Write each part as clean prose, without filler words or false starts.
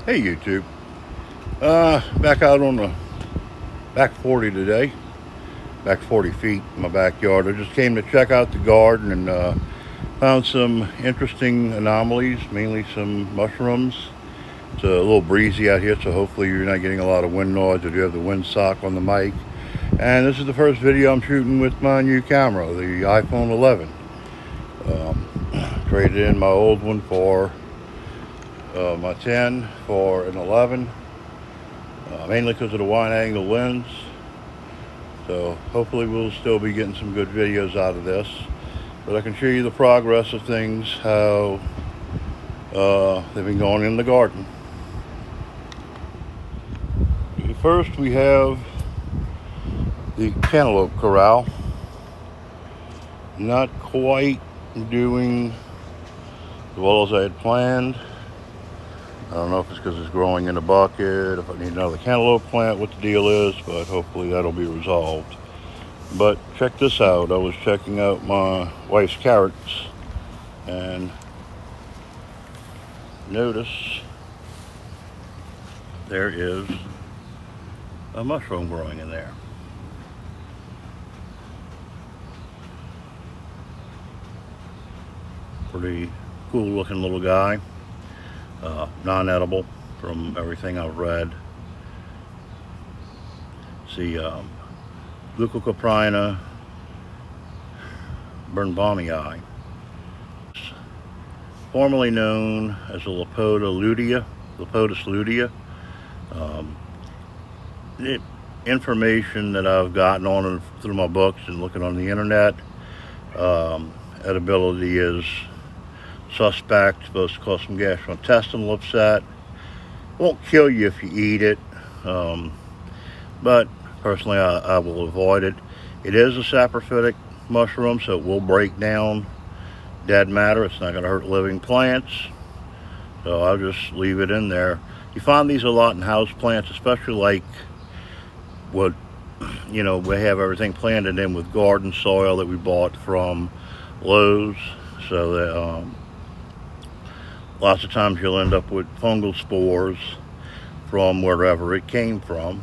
Hey YouTube, back out on the back 40 today, back 40 feet in my backyard. I just came to check out the garden and found some interesting anomalies, mainly some mushrooms. It's a little breezy out here, so hopefully you're not getting a lot of wind noise or you have the windsock on the mic. And this is the first video I'm shooting with my new camera, the iPhone 11. Traded in my old one for my 10 for an 11, mainly because of the wide angle lens. So hopefully we'll still be getting some good videos out of this, but I can show you the progress of things, how they've been going in the garden. First we have the cantaloupe corral, not quite doing as well as I had planned. I don't know if it's because it's growing in a bucket, if I need another cantaloupe plant, what the deal is, but hopefully that'll be resolved. But check this out. I was checking out my wife's carrots and notice there is a mushroom growing in there. Pretty cool looking little guy. Non-edible from everything I've read. See, Leucocoprina burnbaumii, formerly known as the Lepotis lutea. The information that I've gotten on it through my books and looking on the internet, edibility is suspect, supposed to cause some gastrointestinal upset. Won't kill you if you eat it, but personally I will avoid it. It is a saprophytic mushroom, so it will break down dead matter. It's not going to hurt living plants, so I'll just leave it in there. You find these a lot in house plants, especially like what, we have everything planted in with garden soil that we bought from Lowe's, so that lots of times you'll end up with fungal spores from wherever it came from.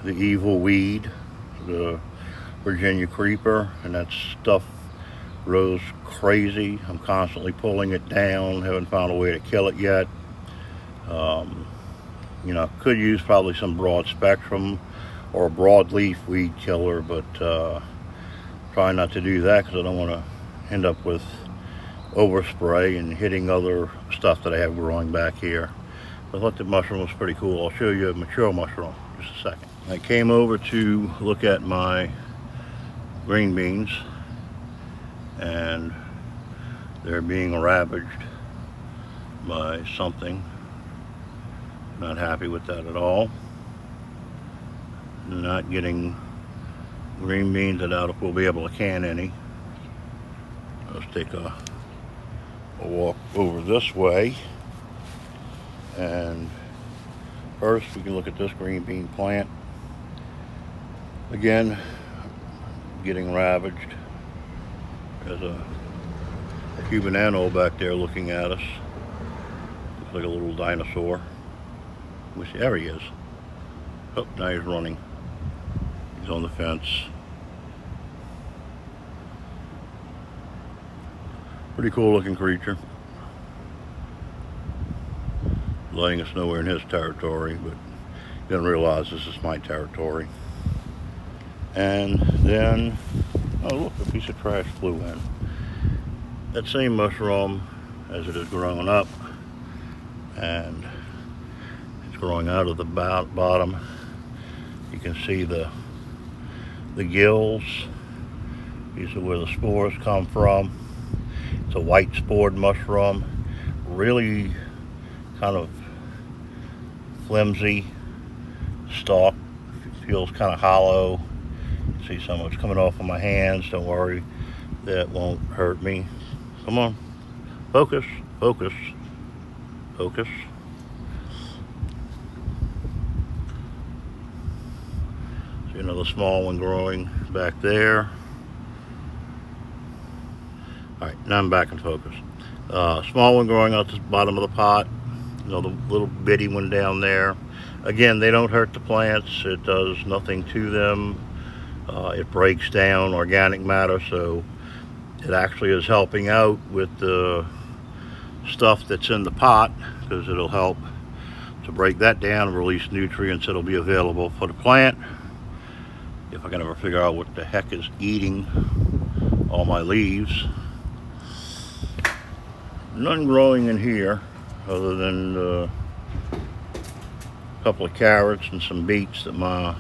The evil weed, the Virginia creeper, and that stuff grows crazy. I'm constantly pulling it down, haven't found a way to kill it yet. Could use probably some broad spectrum or a broadleaf weed killer, but try not to do that because I don't want to end up with overspray and hitting other stuff that I have growing back here. I thought the mushroom was pretty cool. I'll show you a mature mushroom in just a second. I came over to look at my green beans and they're being ravaged by something. Not happy with that at all. Not getting green beans. I doubt if we'll be able to can any. Let's take a walk over this way, and first we can look at this green bean plant. Again, getting ravaged. There's a Cuban anole back there looking at us. Looks like a little dinosaur. There he is. Oh, now he's running. He's on the fence. Pretty cool looking creature. Letting us know we're in his territory, but didn't realize this is my territory. And then, oh look, a piece of trash flew in. That same mushroom, as it is growing up, and it's growing out of the bottom. You can see the gills. These are where the spores come from. It's a white spored mushroom, really kind of flimsy stalk. It feels kind of hollow. See some of it's coming off of my hands. Don't worry, that won't hurt me. Come on, focus, focus, focus. See another small one growing back there. All right, now I'm back in focus. Small one growing out the bottom of the pot. Another little bitty one down there. Again, they don't hurt the plants. It does nothing to them. It breaks down organic matter, so it actually is helping out with the stuff that's in the pot, because it'll help to break that down and release nutrients that'll be available for the plant. If I can ever figure out what the heck is eating all my leaves. None growing in here other than a couple of carrots and some beets that my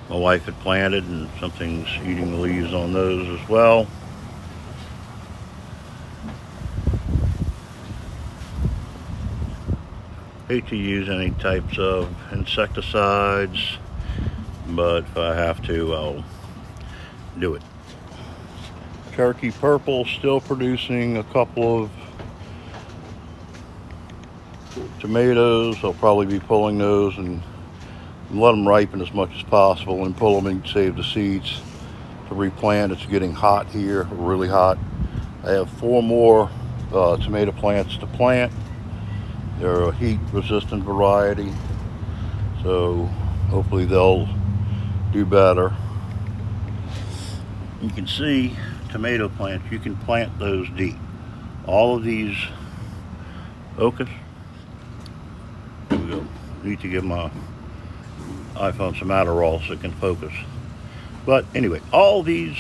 wife had planted, and something's eating the leaves on those as well. Hate to use any types of insecticides, but if I have to, I'll do it. Turkey purple still producing a couple of tomatoes. I'll probably be pulling those and let them ripen as much as possible and pull them and save the seeds to replant. It's getting hot here, really hot. I have 4 more tomato plants to plant. They're a heat resistant variety, so hopefully they'll do better. You can see tomato plants, you can plant those deep. All of these focus. There we go. Need to give my iPhone some Adderall so it can focus. But anyway, all these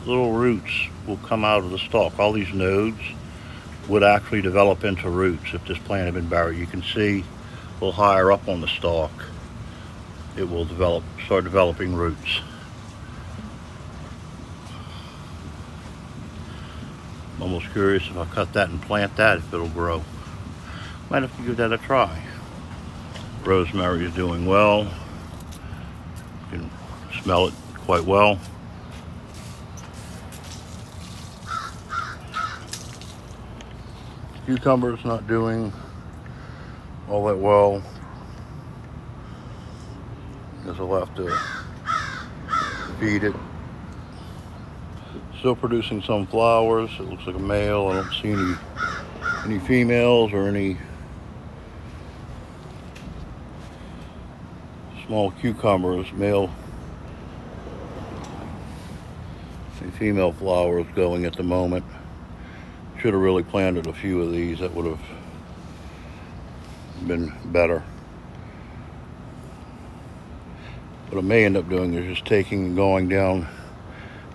little roots will come out of the stalk. All these nodes would actually develop into roots if this plant had been buried. You can see a little higher up on the stalk, it will start developing roots. I'm almost curious if I cut that and plant that, if it'll grow. Might have to give that a try. Rosemary is doing well. You can smell it quite well. Cucumber's not doing all that well. Guess I'll have to feed it. Still producing some flowers. It looks like a male. I don't see any females or any small cucumbers, male and female flowers going at the moment. Should have really planted a few of these. That would have been better. What I may end up doing is just taking and going down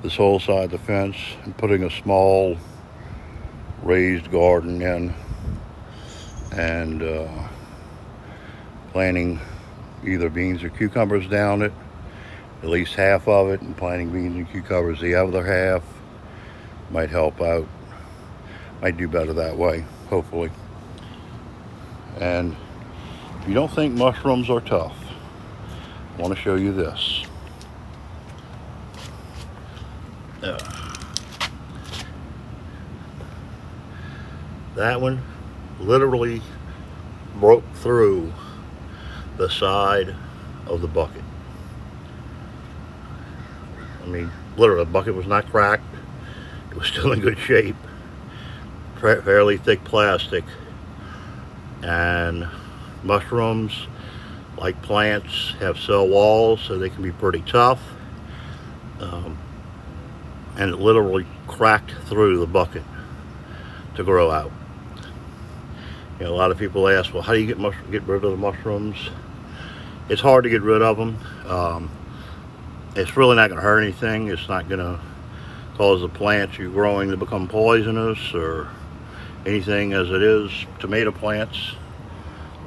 this whole side of the fence and putting a small raised garden in, and planting either beans or cucumbers down it, at least half of it, and planting beans and cucumbers the other half. Might help out. Might do better that way, hopefully. And if you don't think mushrooms are tough, I want to show you this. That one literally broke through the side of the bucket. I mean, literally, the bucket was not cracked. It was still in good shape. Fairly thick plastic. And mushrooms, like plants, have cell walls, so they can be pretty tough. And it literally cracked through the bucket to grow out. You know, a lot of people ask, well, how do you get rid of the mushrooms? It's hard to get rid of them. It's really not going to hurt anything. It's not going to cause the plants you're growing to become poisonous or anything, as it is tomato plants.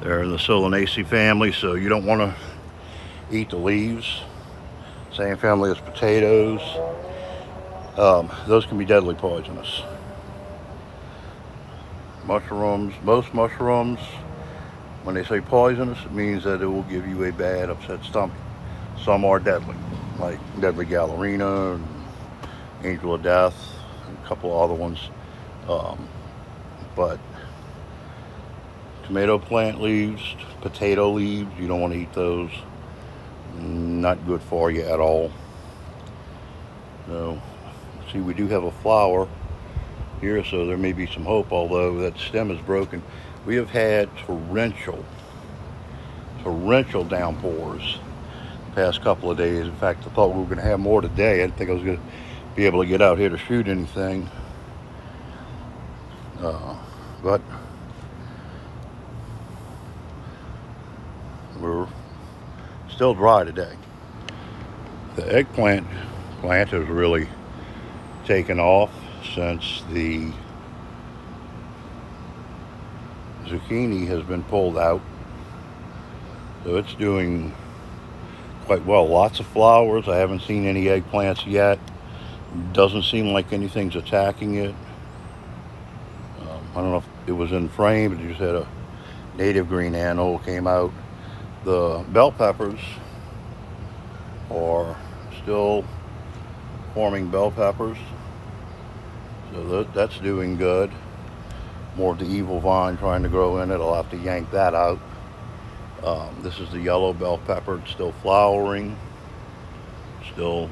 They're in the Solanaceae family, so you don't want to eat the leaves. Same family as potatoes. Those can be deadly poisonous. Mushrooms, most mushrooms, when they say poisonous, it means that it will give you a bad, upset stomach. Some are deadly, like deadly gallerina, and angel of death, and a couple of other ones. But tomato plant leaves, potato leaves, you don't want to eat those. Not good for you at all. So, see, we do have a flower here, so there may be some hope, although that stem is broken. We have had torrential downpours the past couple of days. In fact, I thought we were going to have more today. I didn't think I was going to be able to get out here to shoot anything. But we're still dry today. The eggplant plant has really taken off since the zucchini has been pulled out. So it's doing quite well. Lots of flowers. I haven't seen any eggplants yet. Doesn't seem like anything's attacking it. I don't know if it was in frame, but you just had a native green anole came out. The bell peppers are still forming bell peppers, so that's doing good. More of the evil vine trying to grow in it. I'll have to yank that out. This is the yellow bell pepper. It's still flowering. Still.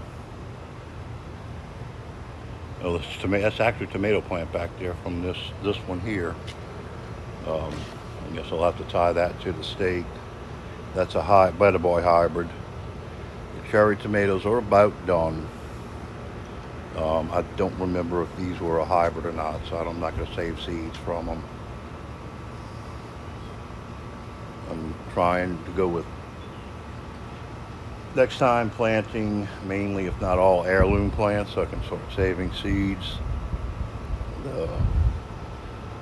Oh, that's actually a tomato plant back there from this one here. I guess I'll have to tie that to the stake. That's a Better Boy hybrid. The cherry tomatoes are about done. I don't remember if these were a hybrid or not, so I'm not going to save seeds from them. I'm trying to go with, next time, planting mainly, if not all, heirloom plants, so I can start saving seeds. The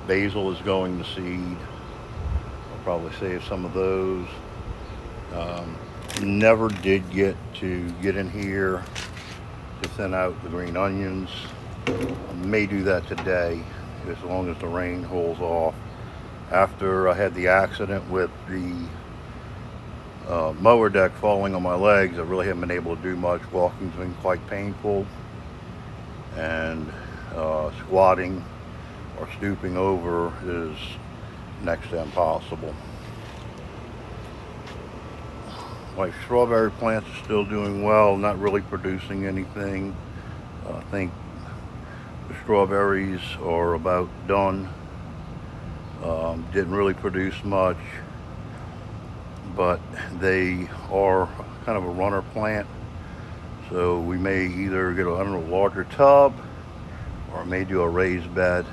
basil is going to seed. I'll probably save some of those. Never did get in here to thin out the green onions. I may do that today, as long as the rain holds off. After I had the accident with the mower deck falling on my legs, I really haven't been able to do much. Walking's been quite painful, and squatting or stooping over is next to impossible. My strawberry plants are still doing well, not really producing anything. I think the strawberries are about done. Didn't really produce much, but they are kind of a runner plant. So we may either get a larger tub, or may do a raised bed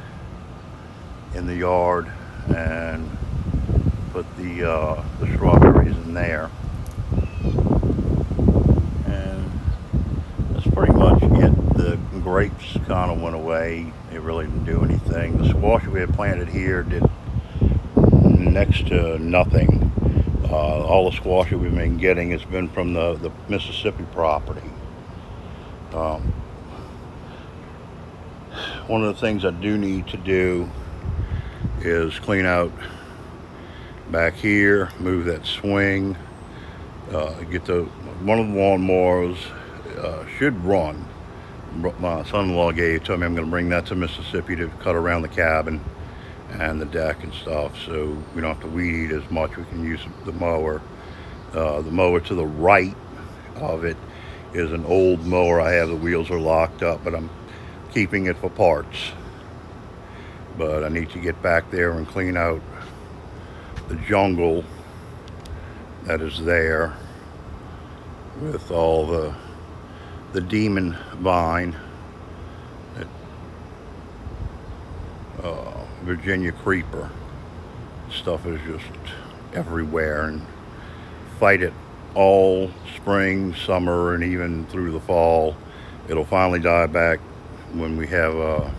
in the yard and put the strawberries in there. And that's pretty much it. The grapes kind of went away. They really didn't do anything. The squash we had planted here did next to nothing. All the squash that we've been getting has been from the Mississippi property. One of the things I do need to do is clean out back here, move that swing, get one of the lawnmowers should run. My son-in-law told me I'm going to bring that to Mississippi to cut around the cabin and the deck and stuff, so we don't have to weed eat as much. We can use the mower. The mower to the right of it is an old mower I have. The wheels are locked up, but I'm keeping it for parts. But I need to get back there and clean out the jungle that is there with all the demon vine, that Virginia creeper stuff is just everywhere, and fight it all spring, summer, and even through the fall. It'll finally die back when we have a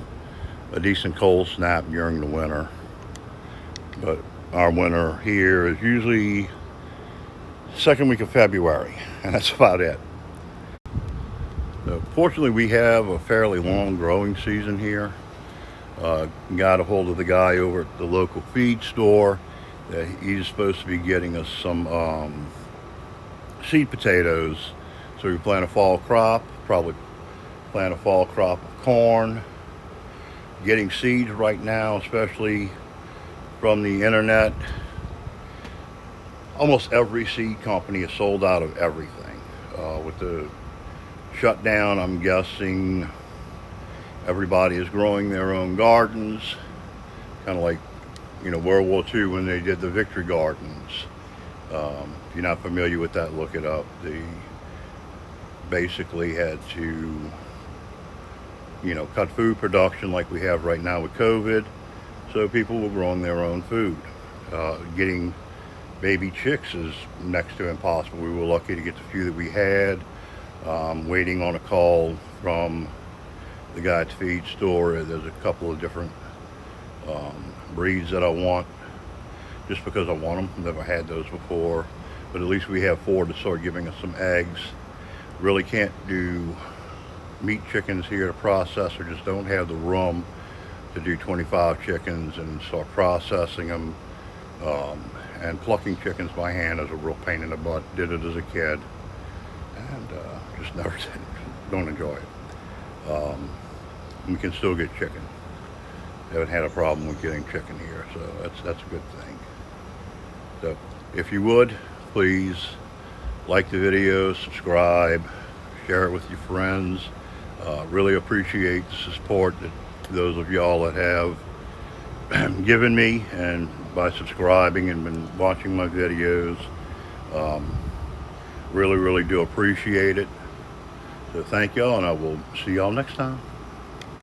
decent cold snap during the winter. But our winter here is usually second week of February, and that's about it. So fortunately, we have a fairly long growing season here. Got a hold of the guy over at the local feed store. He's supposed to be getting us some seed potatoes. So we plant a fall crop, probably plant a fall crop of corn. Getting seeds right now, especially from the internet, almost every seed company is sold out of everything. With the shutdown, I'm guessing everybody is growing their own gardens, kind of like World War II when they did the Victory Gardens. If you're not familiar with that, look it up. They basically had to, cut food production like we have right now with COVID, so people were growing their own food. Getting baby chicks is next to impossible. We were lucky to get the few that we had. Waiting on a call from the guy at the feed store. There's a couple of different breeds that I want, just because I want them. Never had those before, but at least we have 4 to start giving us some eggs. Really can't do meat chickens here to process, or just don't have the room to do 25 chickens and start processing them. And plucking chickens by hand is a real pain in the butt. Did it as a kid, and just never did. Don't enjoy it. We can still get chicken. Haven't had a problem with getting chicken here, so that's a good thing. So if you would, please like the video, subscribe, share it with your friends. Really appreciate the support that those of y'all that have given me, and by subscribing and been watching my videos. Really do appreciate it. So thank y'all, and I will see y'all next time.